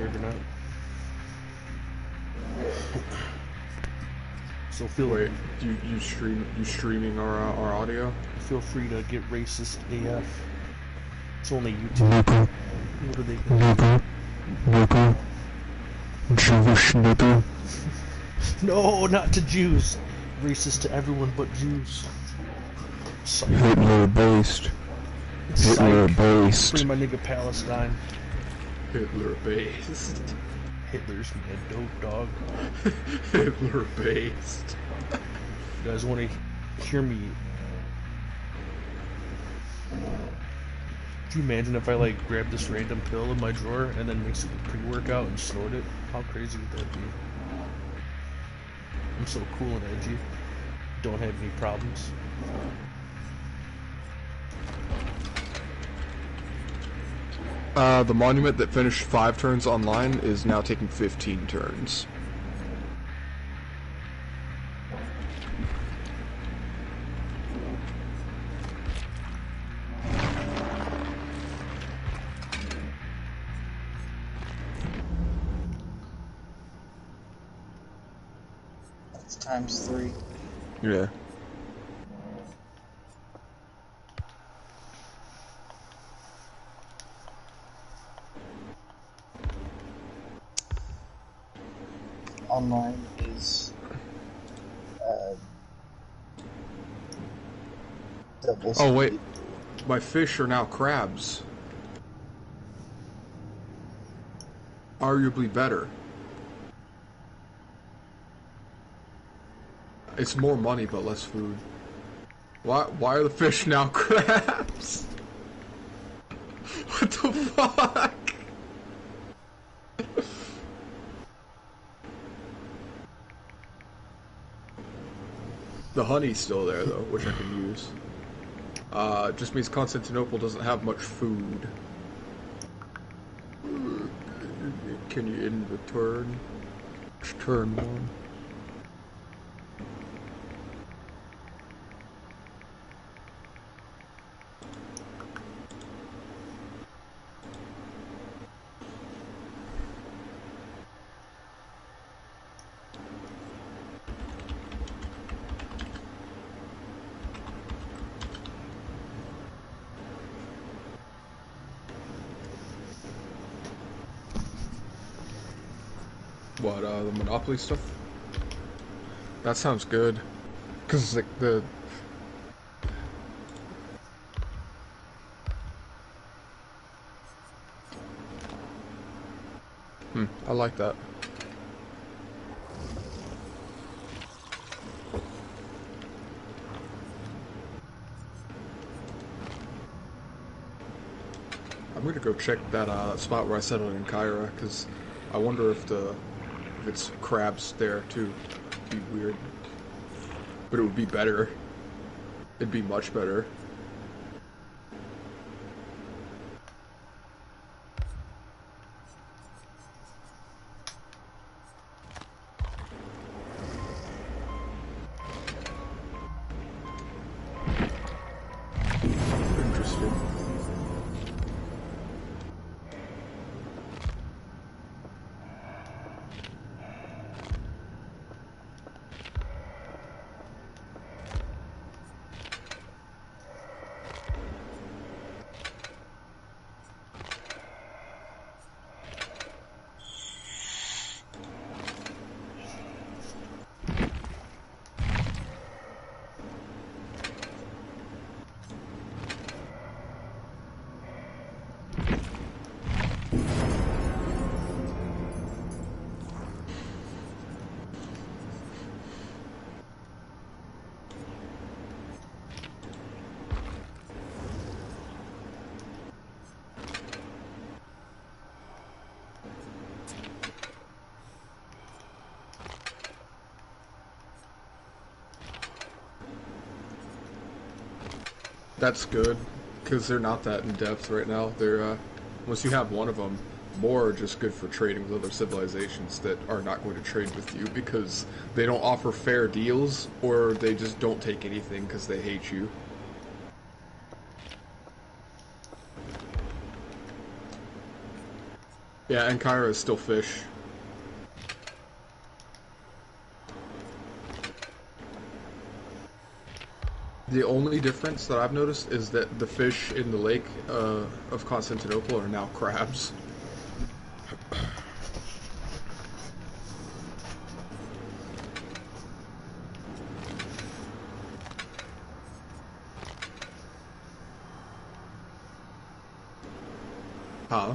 scared or not. So feel Wait, you streaming our audio? Feel free to get racist AF. It's only YouTube. What are they doing? Nigger. Jewish nigger. No, not to Jews. Racist to everyone but Jews. Psych. Hitler based. Hitler based. Free my nigga Palestine. Hitler based. Hitler's a dope dog. Hitler based. You guys want to hear me? Could you imagine if I like grabbed this random pill in my drawer and then mixed it with pre-workout and snorted it? How crazy would that be? I'm so cool and edgy. Don't have any problems. The monument that finished 5 turns online is now taking 15 turns. That's times 3. Yeah. Online is double speed. Oh wait, my fish are now crabs. Arguably better. It's more money but less food. Why are the fish now crabs? What the fuck? The honey's still there though, which I can use. It just means Constantinople doesn't have much food. Can you end the turn? Turn 1. What, the Monopoly stuff? That sounds good. Cause, like, I like that. I'm gonna go check that, spot where I settled in Kyra, cause I wonder if it's crabs there too. It'd be weird. But it would be better. It'd be much better. Interesting. That's good, because they're not that in depth right now. They're, once you have one of them, more are just good for trading with other civilizations that are not going to trade with you because they don't offer fair deals, or they just don't take anything because they hate you. Yeah, and Kyra is still fish. The only difference that I've noticed is that the fish in the lake of Constantinople are now crabs. Huh?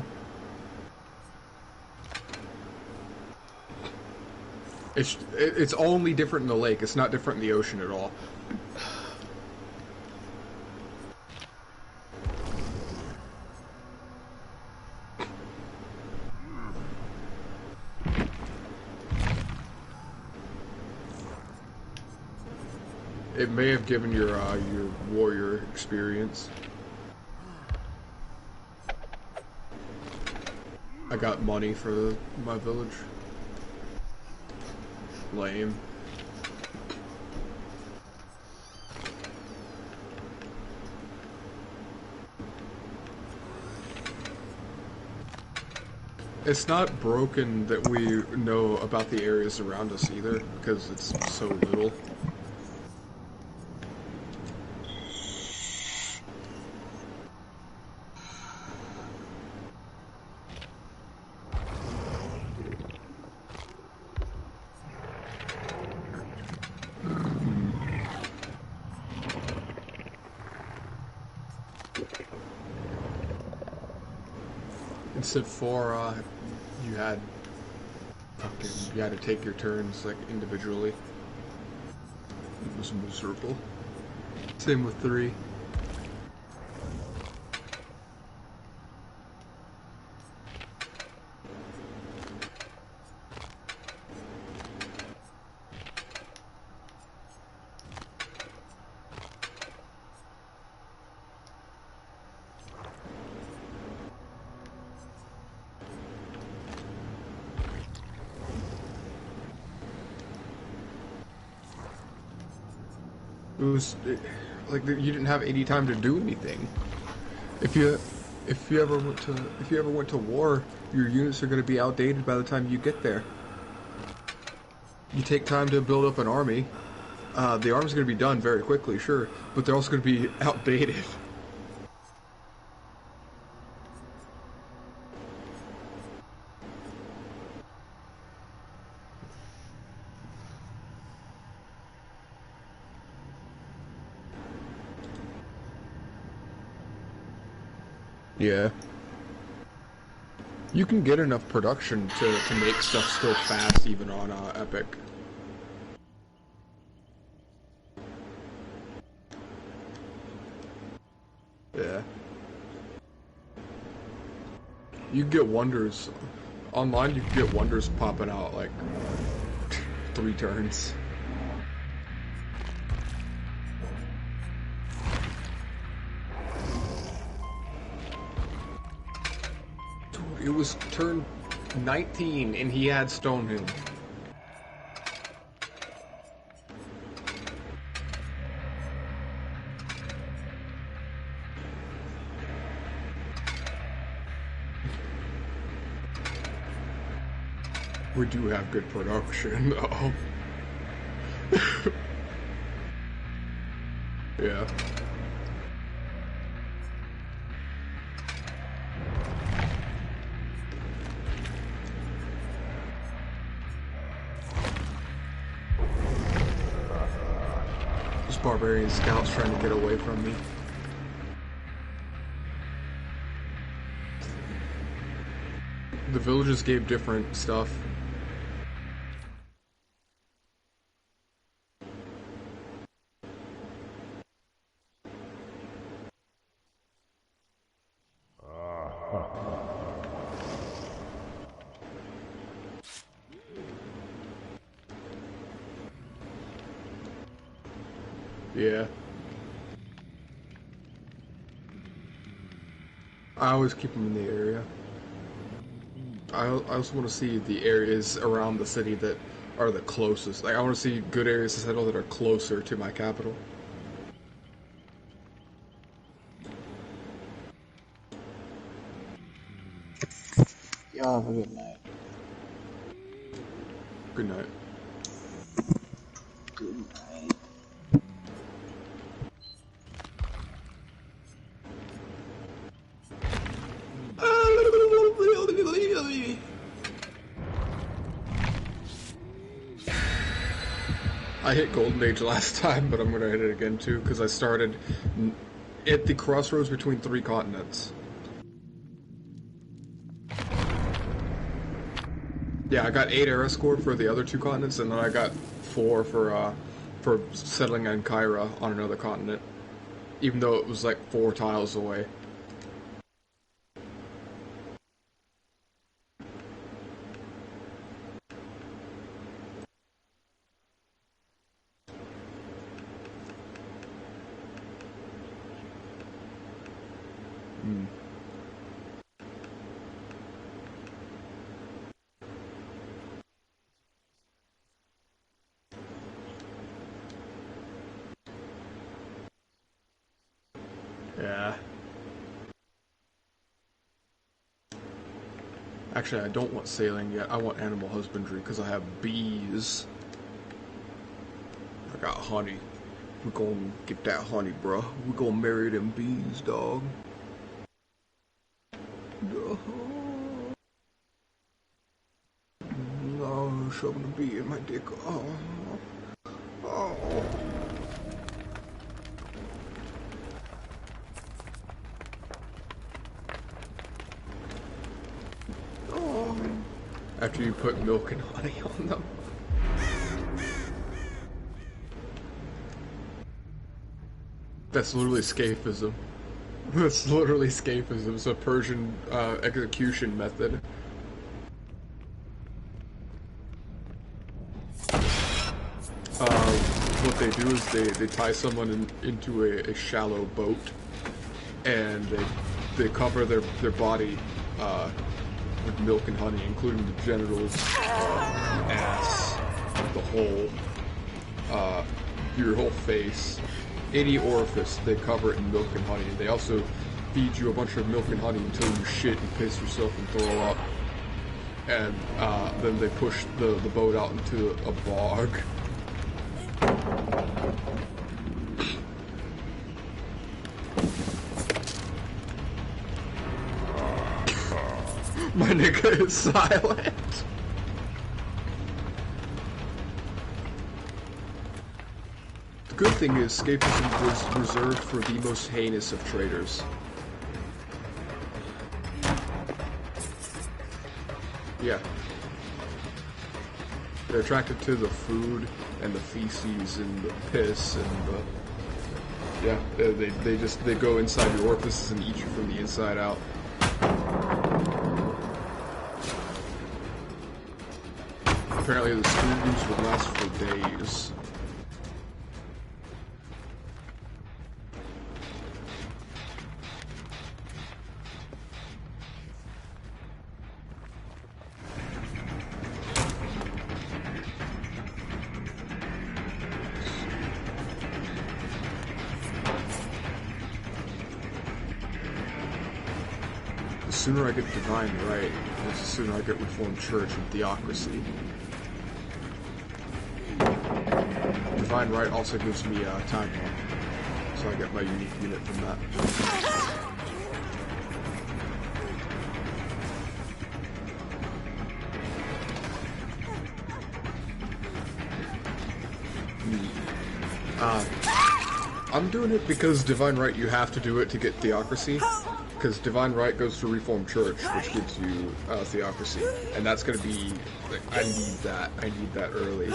It's only different in the lake. It's not different in the ocean at all. It may have given your warrior experience. I got money for my village. Lame. It's not broken that we know about the areas around us either, because it's so little. Instead for you had to take your turns like individually. It was miserable. Same with 3. Like you didn't have any time to do anything. If you ever went to war, your units are going to be outdated by the time you get there. You take time to build up an army. The army's going to be done very quickly, sure, but they're also going to be outdated. Yeah. You can get enough production to make stuff still fast even on Epic. Yeah. You can get wonders. Online you can get wonders popping out like 3 turns. It was turn 19 and he had Stonehenge. We do have good production though. Yeah. Barbarian scouts trying to get away from me. The villages gave different stuff. Yeah. I always keep them in the area. I also want to see the areas around the city that are the closest. Like, I want to see good areas to settle that are closer to my capital. Yeah, but good night. Good night. Good night. I hit Golden Age last time, but I'm gonna hit it again too, because I started at the crossroads between 3 continents. Yeah, I got 8 era score for the other 2 continents, and then I got 4 for settling on Kyra on another continent, even though it was like 4 tiles away. Yeah. Actually, I don't want sailing yet. I want animal husbandry because I have bees. I got honey. We're gonna get that honey, bruh. We're gonna marry them bees, dog. Oh, shoving a bee in my dick. Oh. Oh. After you put milk and honey on them. That's literally escapism. That's literally escapism. It's a Persian execution method. What they do is they tie someone into a shallow boat, and they cover their body with milk and honey, including the genitals, ass, the whole, your whole face, any orifice. They cover it in milk and honey. They also feed you a bunch of milk and honey until you shit and piss yourself and throw up, and then they push the boat out into a bog. My nigga is silent. The good thing is, escapism was reserved for the most heinous of traitors. Yeah. They're attracted to the food and the feces and the piss and the... Yeah, they go inside your orifices and eat you from the inside out. Apparently the screws would last for days. The sooner I get divine right, the sooner I get Reformed Church and theocracy. Divine right also gives me time bomb, so I get my unique unit from that. I'm doing it because Divine Right, you have to do it to get Theocracy, because Divine Right goes to Reformed Church, which gives you Theocracy, and that's going to be, like, I need that early.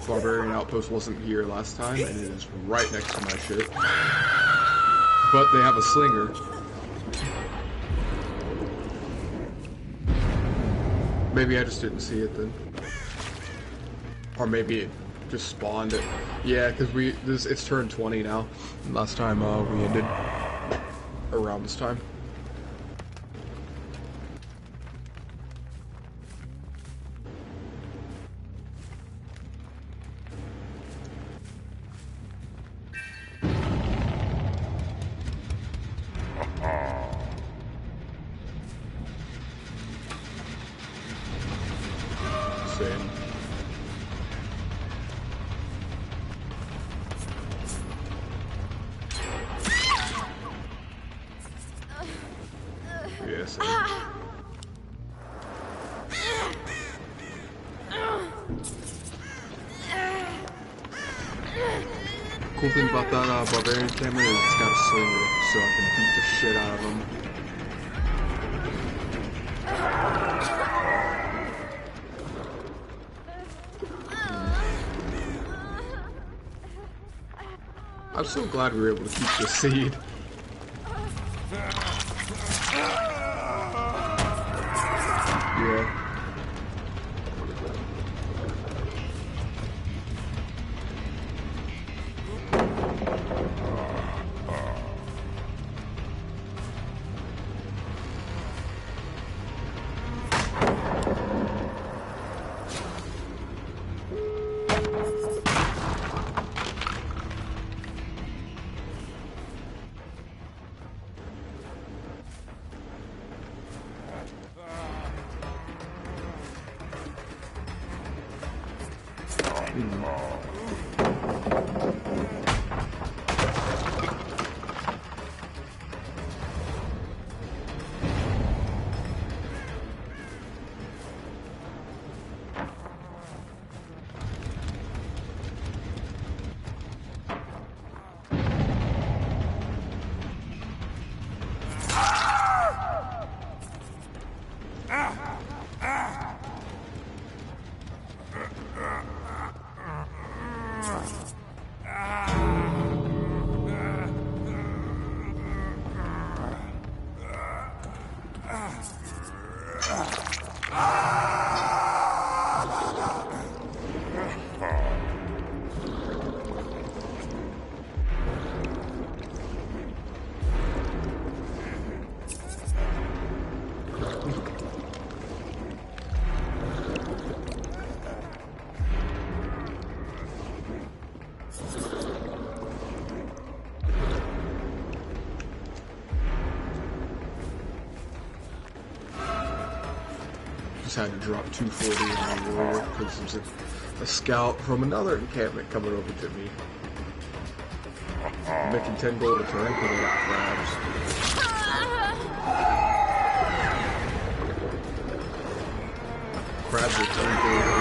Barbarian Outpost wasn't here last time, and it is right next to my shit. But they have a slinger. Maybe I just didn't see it then. Or maybe it just spawned it. Yeah, because it's turned 20 now. Last time we ended around this time. insane. Yes. Cool thing about that barbarian camera is it's got a slinger, so I can beat the shit out of them. I'm so glad we were able to keep the seed. Yeah. Had to drop 240 on the warrior because there's a scout from another encampment coming over to me. I'm making 10 gold a turn because I got crabs. Crabs are 10 gold.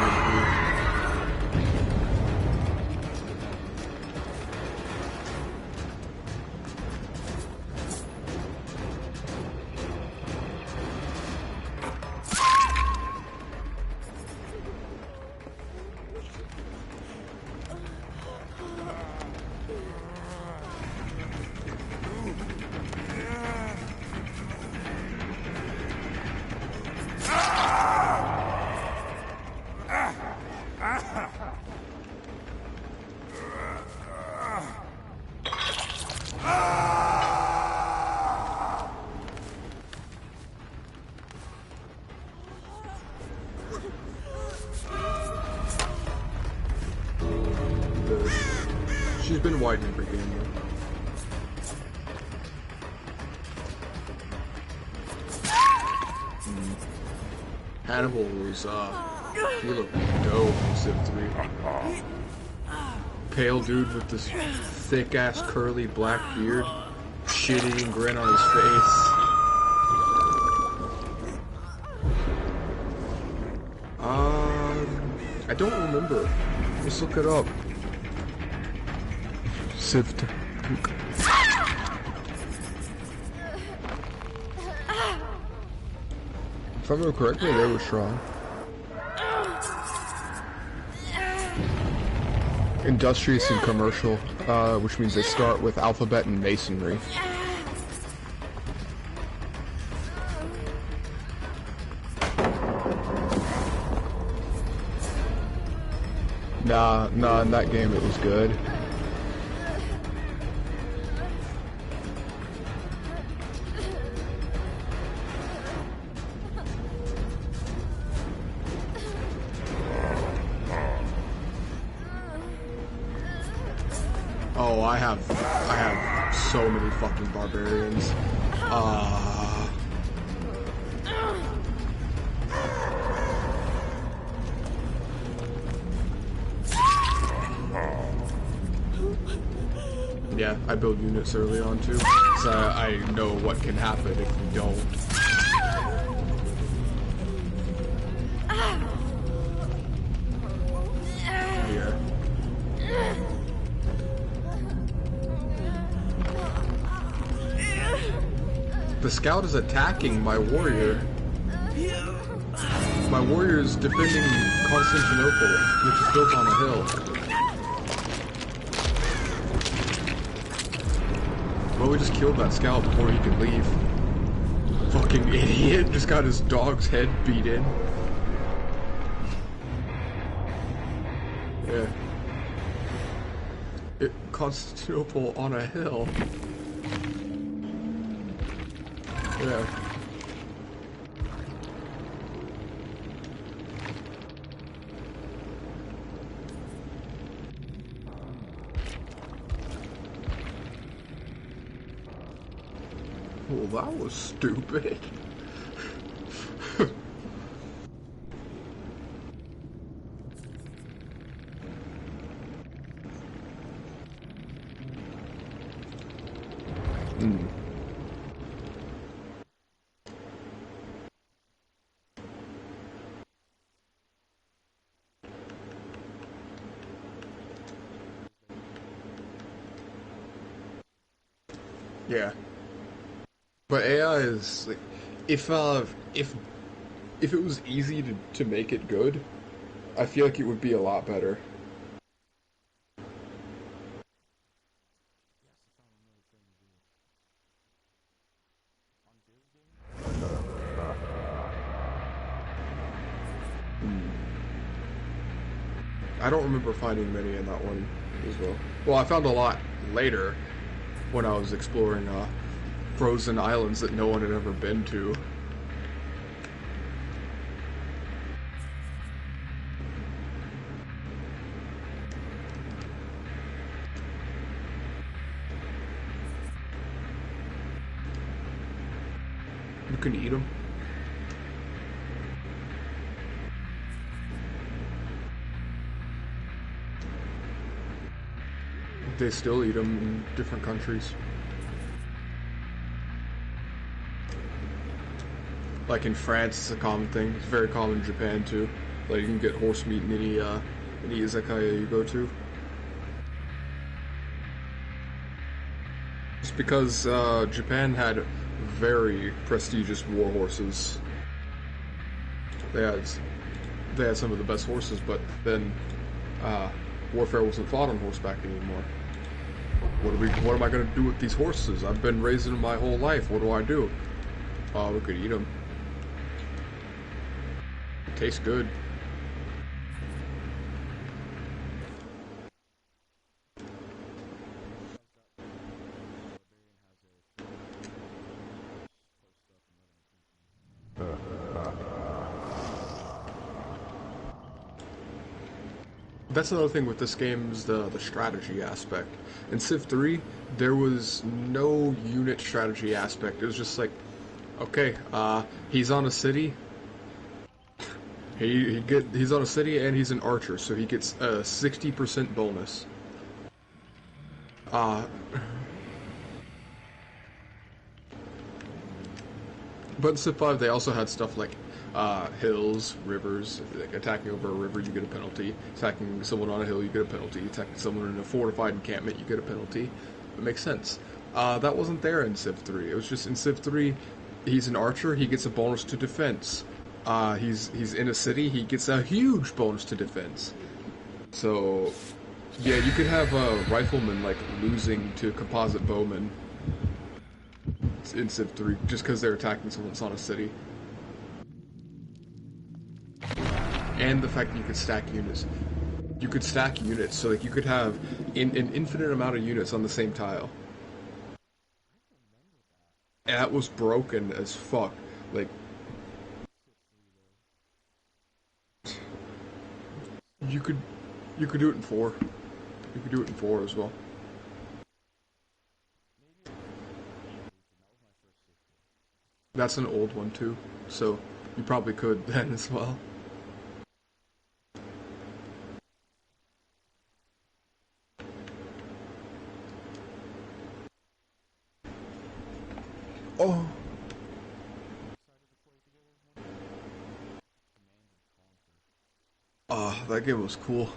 She's been white in every game though. Hannibal was, he looked dope in Civ 3. Pale dude with this thick-ass curly black beard, shit-eating grin on his face. I don't remember. Let's look it up. Civ 2. If I remember correctly, they were strong. Industrious and commercial, which means they start with alphabet and masonry. Nah, in that game it was good. Oh, I have so many fucking barbarians. I build units early on too, so I know what can happen if we don't. Here. The scout is attacking my warrior. My warrior is defending Constantinople, which is built on a hill. Well, we just killed that scout before he could leave. Fucking idiot, just got his dog's head beat in. Yeah. Constantinople on a hill. Yeah. Well, that was stupid. Yeah. But AI is like, if it was easy to make it good, I feel like it would be a lot better. I don't remember finding many in that one as well. Well, I found a lot later when I was exploring frozen islands that no one had ever been to. You can eat them. They still eat them in different countries. Like in France, it's a common thing. It's very common in Japan too. Like you can get horse meat in any izakaya you go to. Just because Japan had very prestigious war horses. They had some of the best horses, but then warfare wasn't fought on horseback anymore. What am I gonna do with these horses? I've been raising them my whole life. What do I do? We could eat them. Tastes good. That's another thing with this game is the strategy aspect. In Civ 3, there was no unit strategy aspect. It was just like, okay, he's on a city. He's on a city and he's an archer, so he gets a 60% bonus. But in Civ 5, they also had stuff like hills, rivers. Like attacking over a river, you get a penalty. Attacking someone on a hill, you get a penalty. Attacking someone in a fortified encampment, you get a penalty. It makes sense. That wasn't there in Civ 3. It was just in Civ 3, he's an archer, he gets a bonus to defense. He's in a city, he gets a huge bonus to defense. So, yeah, you could have riflemen like losing to composite bowmen in Civ 3 just because they're attacking someone that's on a city. And the fact that you could stack units. You could stack units, so like you could have an infinite amount of units on the same tile. And that was broken as fuck. Like, you could do it in 4. You could do it in 4 as well. That's an old one too, so you probably could then as well. That game was cool.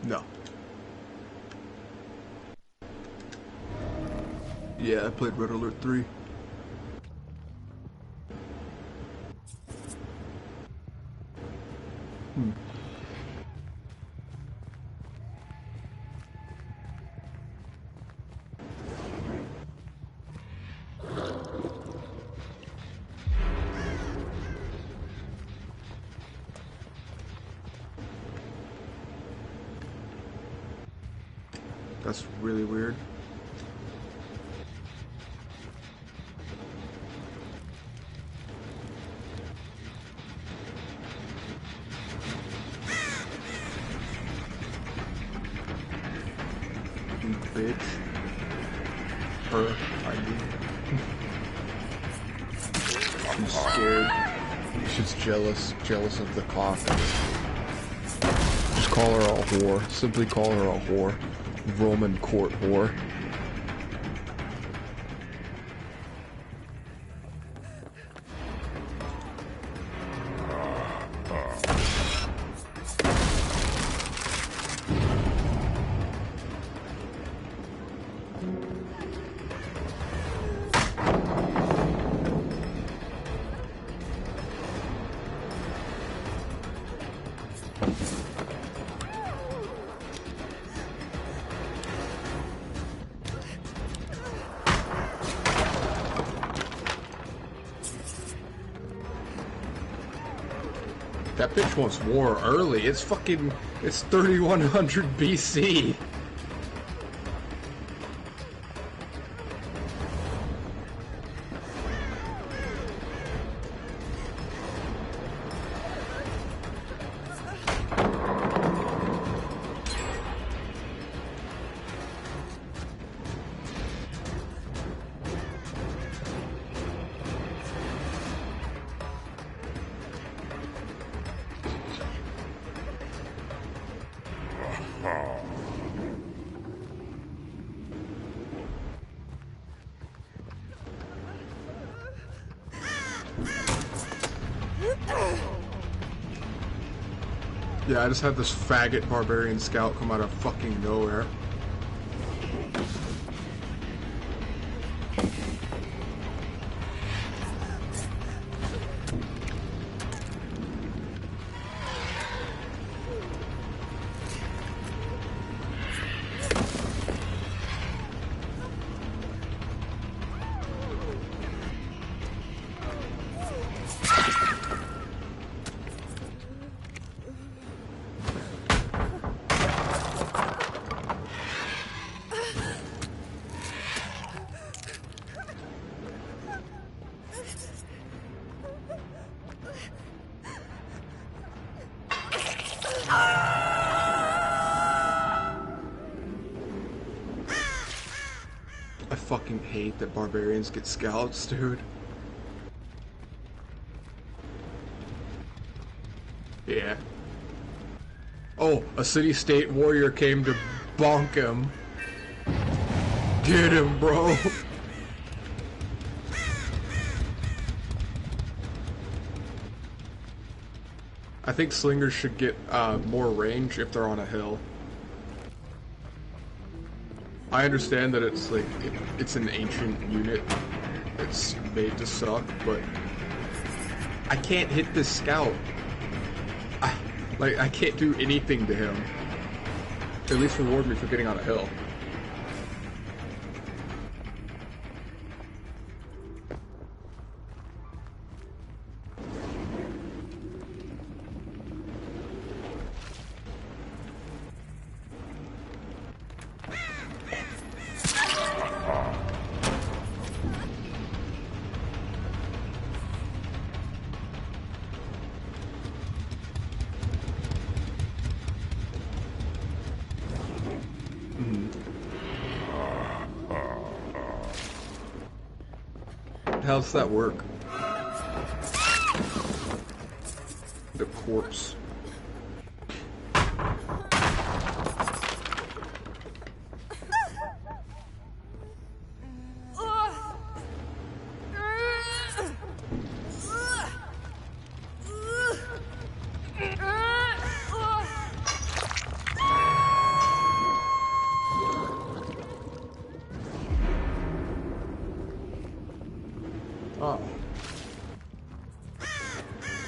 No. Yeah, I played Red Alert 3. That's really weird. You bitch. Her, I mean. She's scared. She's jealous of the cock. Just call her a whore. Simply call her a whore. Roman court whore. That bitch wants war early. It's 3100 BC. Yeah, I just had this faggot barbarian scout come out of fucking nowhere. I fucking hate that barbarians get scouts, dude. Yeah. Oh, a city-state warrior came to bonk him. Get him, bro. I think slingers should get more range if they're on a hill. I understand that it's like it's an ancient unit. It's made to suck, but I can't hit this scout. I can't do anything to him. At least reward me for getting on a hill. How's that work? The corpse.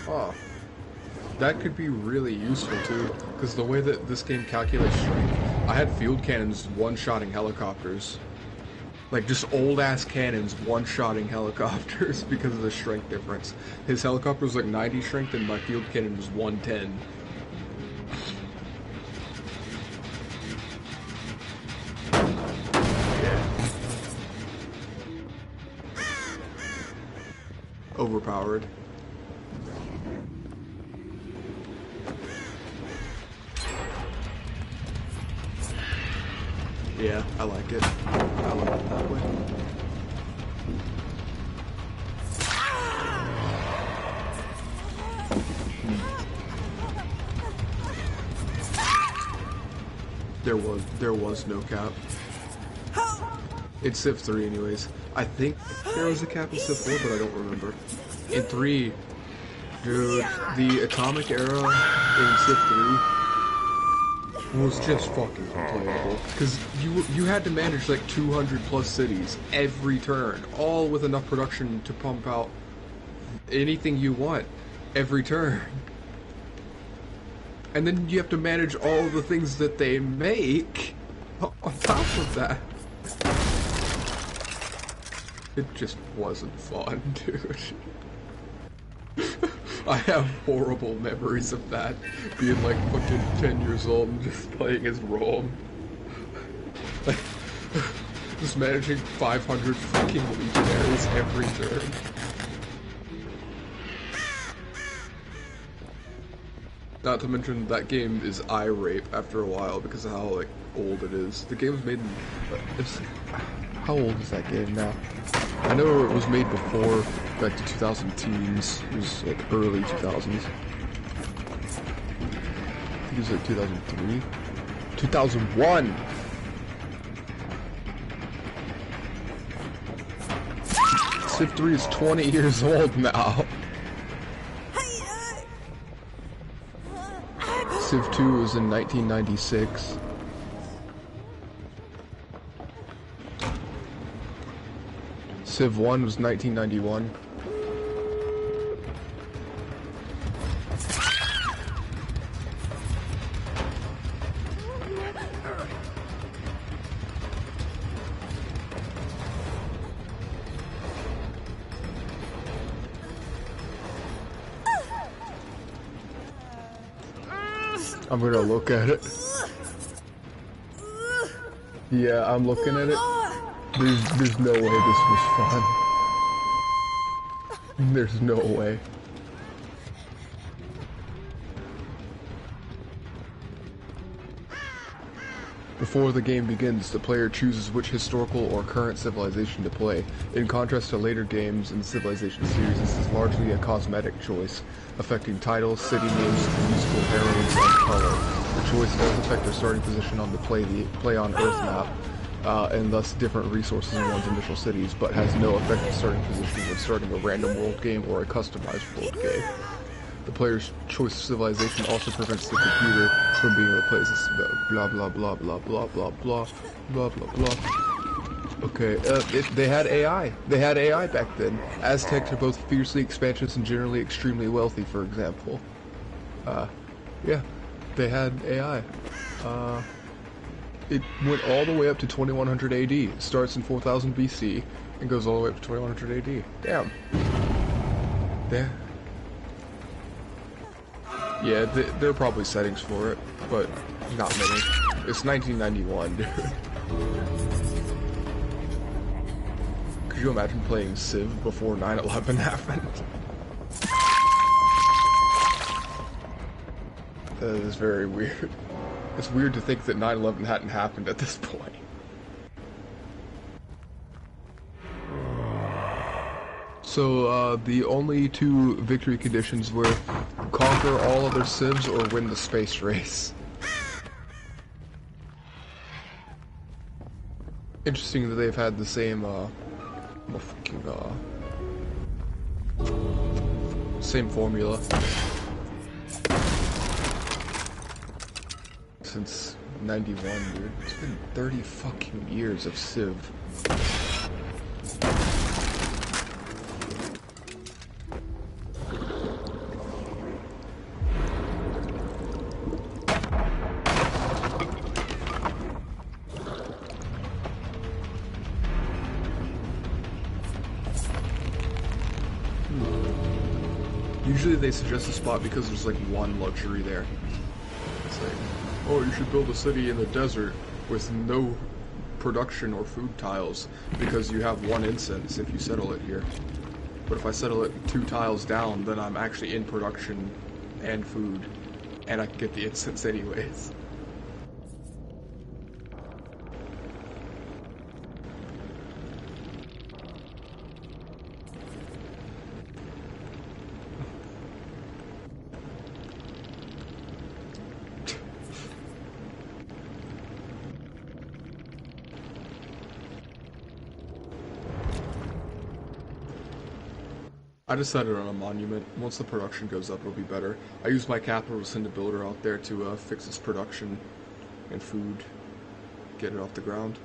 Oh, that could be really useful too, because the way that this game calculates strength, I had field cannons one-shotting helicopters. Like, just old-ass cannons one-shotting helicopters because of the strength difference. His helicopter was like 90 strength and my field cannon was 110. Overpowered. Yeah, I like it. I like it that way. There was no cap. It's Civ 3 anyways. I think there was a cap in Civ 4, but I don't remember. In 3, dude, the atomic era in Civ 3 was just fucking unplayable. Because you had to manage like 200 plus cities every turn, all with enough production to pump out anything you want every turn. And then you have to manage all the things that they make on top of that. It just wasn't fun, dude. I have horrible memories of that, being like fucking 10 years old and just playing as Rome. Just managing 500 fucking legionaries every turn. Not to mention that game is eye rape after a while because of how like old it is. The game was made in... how old is that game now? I know it was made before, like the 2000 teens. It was like early 2000s. I think it was like 2003? 2001! Civ 3 is 20 years old now. Civ 2 was in 1996. Civ 1 was 1991. I'm gonna look at it. Yeah, I'm looking at it. There's no way this was fun. There's no way. Before the game begins, the player chooses which historical or current civilization to play. In contrast to later games in the Civilization series, this is largely a cosmetic choice, affecting titles, city names, musical heroines, and color. The choice does affect their starting position on the Play on Earth map, and thus different resources in one's initial cities, but has no effect on starting position when starting a random world game or a customized world game. The player's choice of civilization also prevents the computer from being replaced. Blah blah blah blah blah blah blah blah blah blah. Okay, they had AI. They had AI back then. Aztecs are both fiercely expansionists and generally extremely wealthy, for example. Yeah, they had AI. It went all the way up to 2100 AD. It starts in 4000 BC and goes all the way up to 2100 AD. Damn. There. Yeah, there are probably settings for it, but not many. It's 1991, dude. Could you imagine playing Civ before 9/11 happened? That is very weird. It's weird to think that 9/11 hadn't happened at this point. So, the only two victory conditions were conquer all other civs or win the space race. Interesting that they've had the same, same formula since 91, dude. It's been 30 fucking years of Civ. Usually they suggest a spot because there's like one luxury there. It's like, oh, you should build a city in the desert with no production or food tiles because you have one incense if you settle it here. But if I settle it 2 tiles down, then I'm actually in production and food, and I can get the incense anyways. I decided on a monument. Once the production goes up, it'll be better. I used my capital to send a builder out there to fix its production and food, get it off the ground.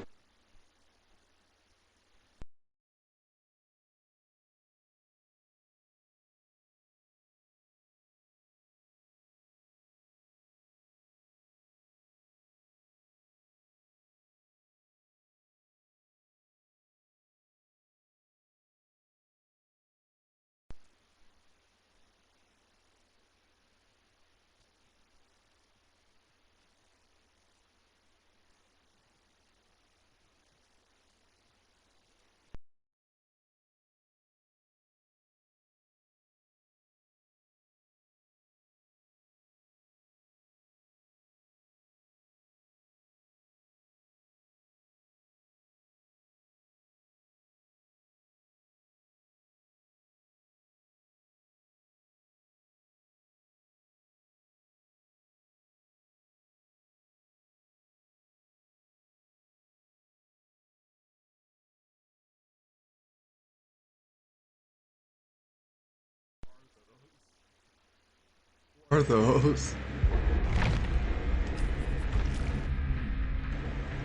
What are those?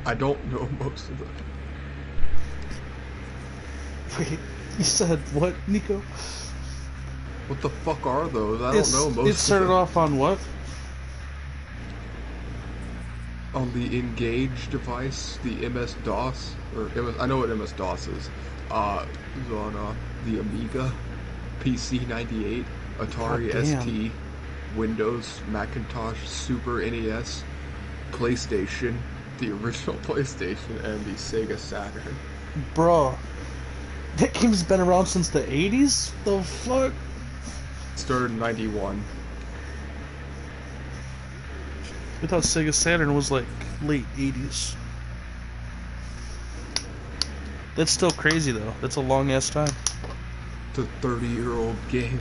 I don't know most of them. Wait, you said what, Nico? What the fuck are those? I don't know most of them. It started off on what? On the Engage device, the MS-DOS, or I know what MS-DOS is. It was on the Amiga, PC-98, Atari ST, Windows, Macintosh, Super NES, PlayStation, the original PlayStation, and the Sega Saturn. Bro, that game's been around since the 80s? The fuck? Started in 91. I thought Sega Saturn was like late 80s. That's still crazy though. That's a long ass time. It's a 30-year-old game.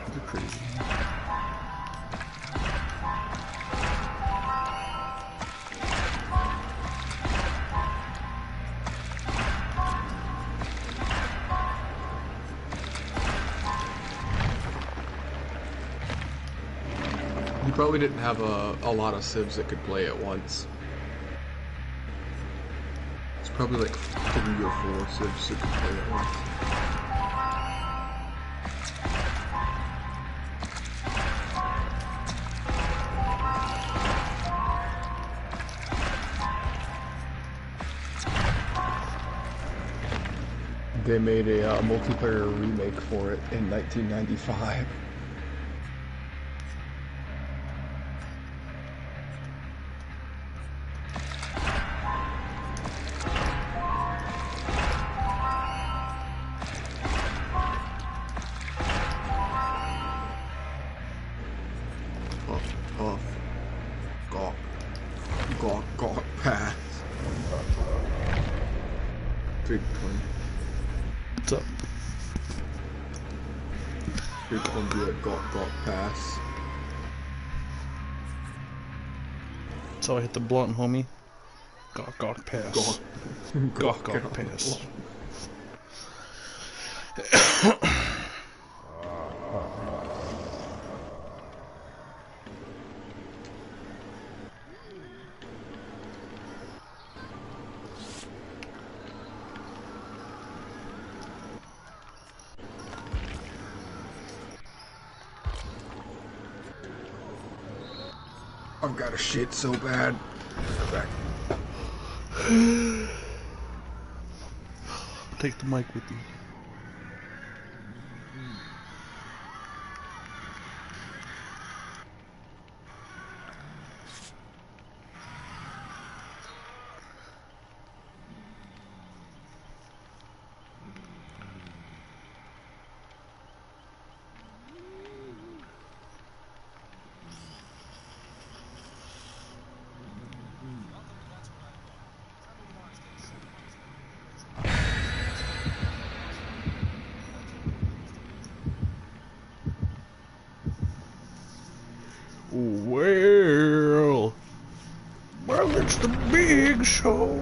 They're crazy. You probably didn't have a lot of civs that could play at once. It's probably like 3 or 4 civs that could play at once. They made a multiplayer remake for it in 1995. Huff. Gawk. Gawk. Gawk. Pass. Big twin. What's up? Big twin do a gawk. Gawk. Pass. So I hit the blunt, homie. Gawk, gawk, pass. Gawk, gawk, pass. I've got a shit so bad. Back. Take the mic with you. Well, it's the big show.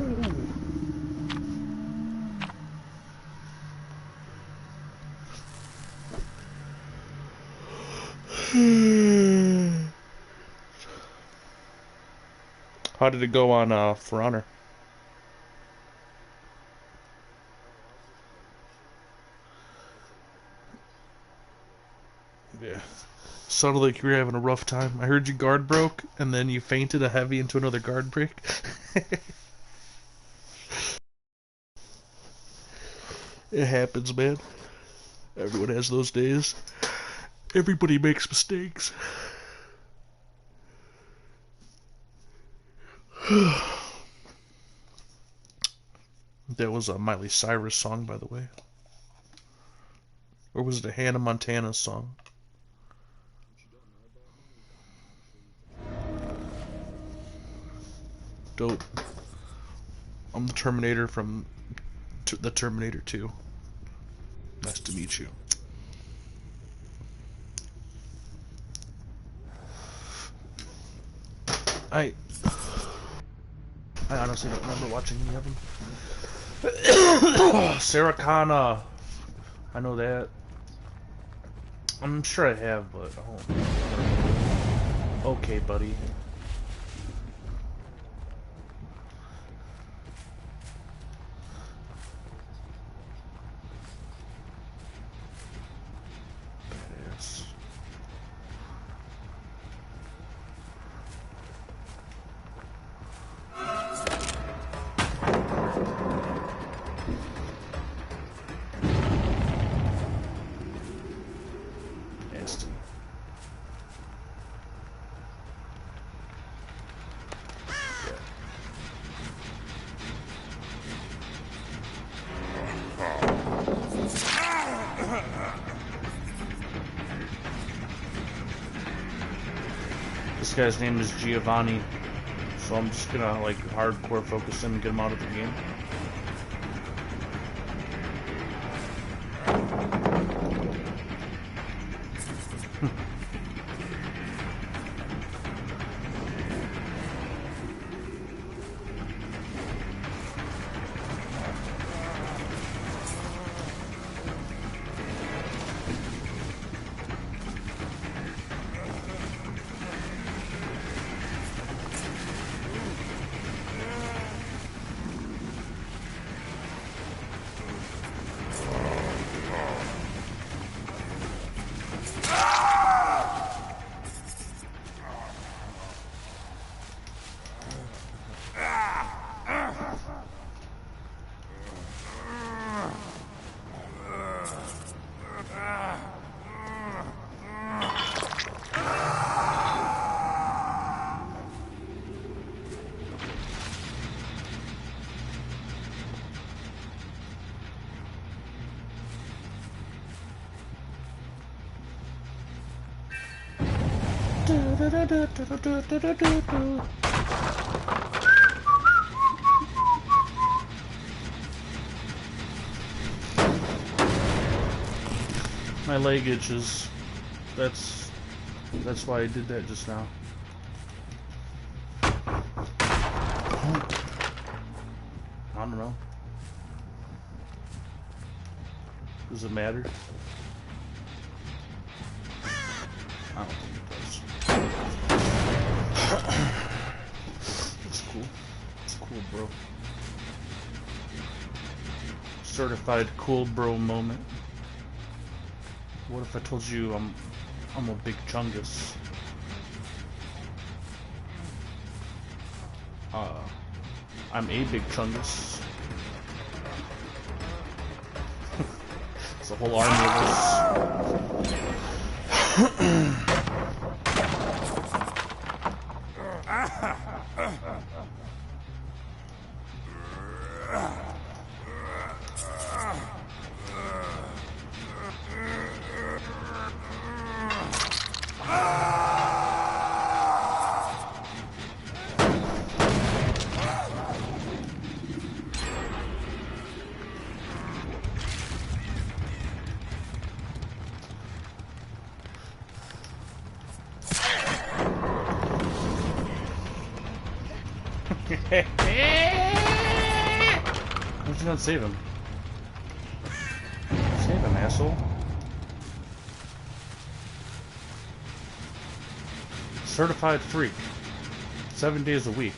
How did it go on For Honor? Yeah. Sounded like you were having a rough time. I heard your guard broke, and then you fainted a heavy into another guard break. It happens, man. Everyone has those days. Everybody makes mistakes. That was a Miley Cyrus song, by the way. Or was it a Hannah Montana song? Dope. I'm the Terminator from the Terminator 2. Nice to meet you. I honestly don't remember watching any of them. Sarah Connor. I know that. I'm sure I have, but oh. Okay, buddy. Badass. Nasty. This guy's name is Giovanni, so I'm just gonna like hardcore focus him and get him out of the game. My leg itches. That's why I did that just now. I don't know. Does it matter? I don't think it does. It's cool. It's cool, bro. Certified cool bro moment. What if I told you I'm a big chungus? I'm a big chungus. It's a whole army of us. Why'd you not save him? Save him, asshole. Certified freak. 7 days a week.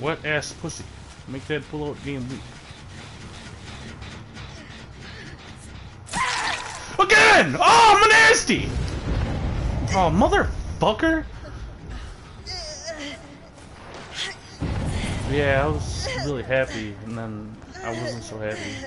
Wet ass pussy. Make that pull-out game weak. Again! Oh, I'm nasty! Oh, motherfucker! Yeah, I was really happy, and then I wasn't so happy.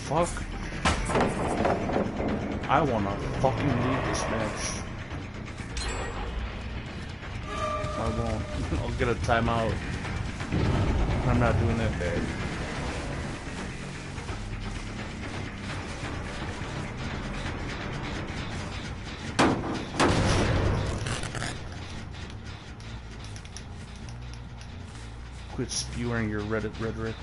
Fuck. I wanna fucking leave this match. I won't. I'll get a timeout. I'm not doing that bad. Quit spewing your Reddit rhetoric.